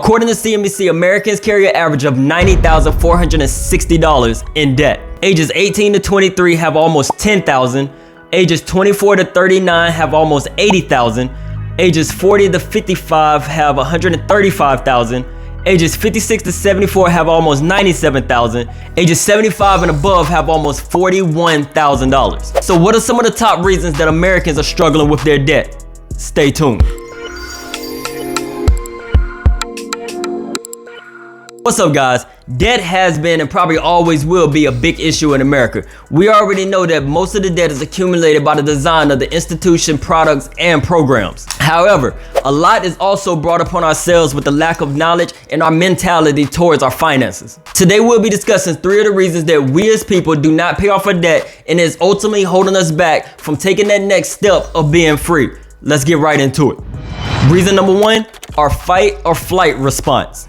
According to CNBC, Americans carry an average of $90,460 in debt. Ages 18 to 23 have almost $10,000. Ages 24 to 39 have almost $80,000. Ages 40 to 55 have $135,000. Ages 56 to 74 have almost $97,000. Ages 75 and above have almost $41,000. So what are some of the top reasons that Americans are struggling with their debt? Stay tuned. What's up, guys? Debt has been and probably always will be a big issue in America. We already know that most of the debt is accumulated by the design of the institution, products, and programs. However, a lot is also brought upon ourselves with the lack of knowledge and our mentality towards our finances. Today, we'll be discussing 3 of the reasons that we as people do not pay off our debt and is ultimately holding us back from taking that next step of being free. Let's get right into it. Reason number 1, our fight or flight response.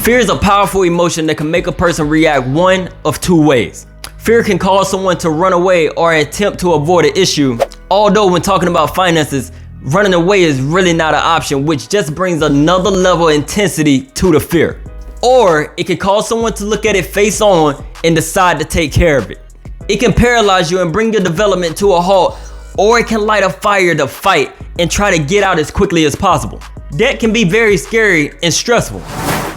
Fear is a powerful emotion that can make a person react one of 2 ways. Fear can cause someone to run away or attempt to avoid an issue. Although when talking about finances, running away is really not an option, which just brings another level of intensity to the fear. Or it can cause someone to look at it face on and decide to take care of it. It can paralyze you and bring your development to a halt, or it can light a fire to fight and try to get out as quickly as possible. Debt can be very scary and stressful,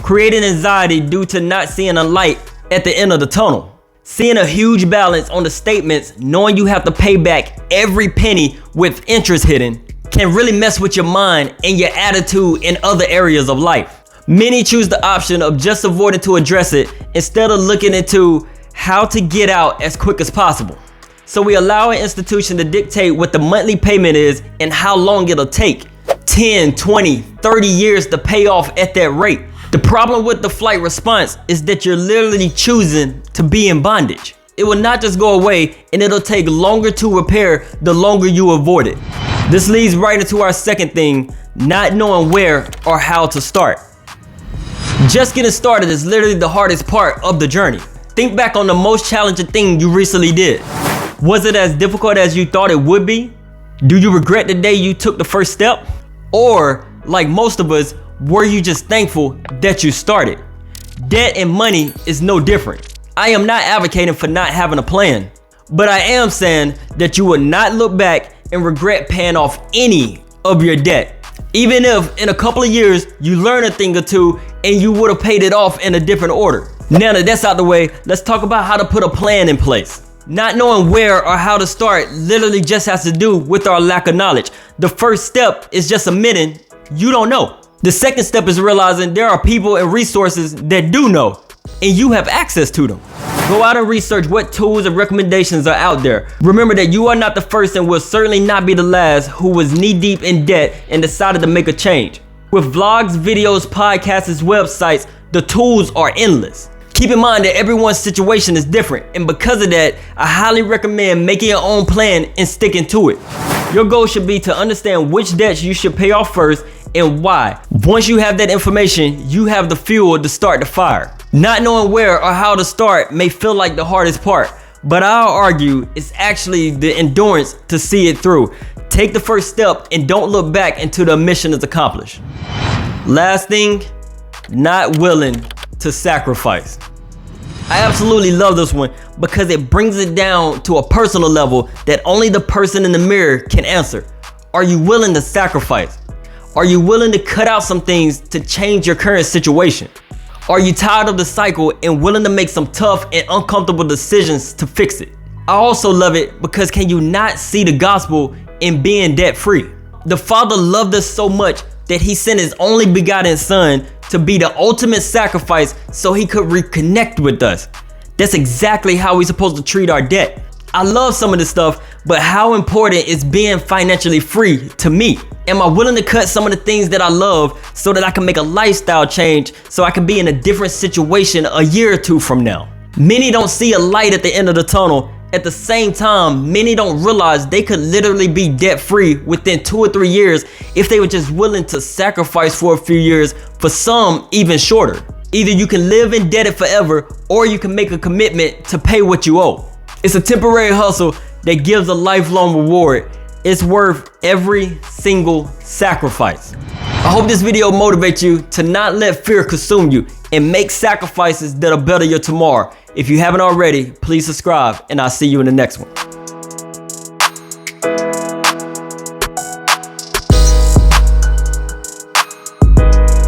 creating anxiety due to not seeing a light at the end of the tunnel. Seeing a huge balance on the statements, knowing you have to pay back every penny with interest hidden, can really mess with your mind and your attitude in other areas of life. Many choose the option of just avoiding to address it instead of looking into how to get out as quick as possible. So we allow an institution to dictate what the monthly payment is and how long it'll take. 10, 20, 30 years to pay off at that rate. The problem with the flight response is that you're literally choosing to be in bondage. It will not just go away, and it'll take longer to repair the longer you avoid it. This leads right into our second thing, not knowing where or how to start. Just getting started is literally the hardest part of the journey. Think back on the most challenging thing you recently did. Was it as difficult as you thought it would be? Do you regret the day you took the first step? Or, like most of us, were you just thankful that you started? Debt and money is no different. I am not advocating for not having a plan, but I am saying that you will not look back and regret paying off any of your debt. Even if in a couple of years you learn a thing or two and you would have paid it off in a different order. Now that that's out the way, let's talk about how to put a plan in place. Not knowing where or how to start literally just has to do with our lack of knowledge. The first step is just admitting you don't know. The second step is realizing there are people and resources that do know, and you have access to them. Go out and research what tools and recommendations are out there. Remember that you are not the first and will certainly not be the last who was knee-deep in debt and decided to make a change. With vlogs, videos, podcasts, websites, the tools are endless. Keep in mind that everyone's situation is different, and because of that, I highly recommend making your own plan and sticking to it. Your goal should be to understand which debts you should pay off first and why. Once you have that information, you have the fuel to start the fire. Not knowing where or how to start may feel like the hardest part, but I'll argue it's actually the endurance to see it through. Take the first step and don't look back until the mission is accomplished. Last thing, not willing to sacrifice. I absolutely love this one because it brings it down to a personal level that only the person in the mirror can answer. Are you willing to sacrifice? Are you willing to cut out some things to change your current situation? Are you tired of the cycle and willing to make some tough and uncomfortable decisions to fix it? I also love it because can you not see the gospel in being debt free? The Father loved us so much that he sent his only begotten Son to be the ultimate sacrifice so he could reconnect with us. That's exactly how we're supposed to treat our debt. I love some of this stuff, but how important is being financially free to me? Am I willing to cut some of the things that I love so that I can make a lifestyle change so I can be in a different situation a year or 2 from now? Many don't see a light at the end of the tunnel. At the same time, many don't realize they could literally be debt free within 2 or 3 years if they were just willing to sacrifice for a few years, for some even shorter. Either you can live indebted forever or you can make a commitment to pay what you owe. It's a temporary hustle that gives a lifelong reward. It's worth every single sacrifice. I hope this video motivates you to not let fear consume you and make sacrifices that'll better your tomorrow. If you haven't already, please subscribe and I'll see you in the next one.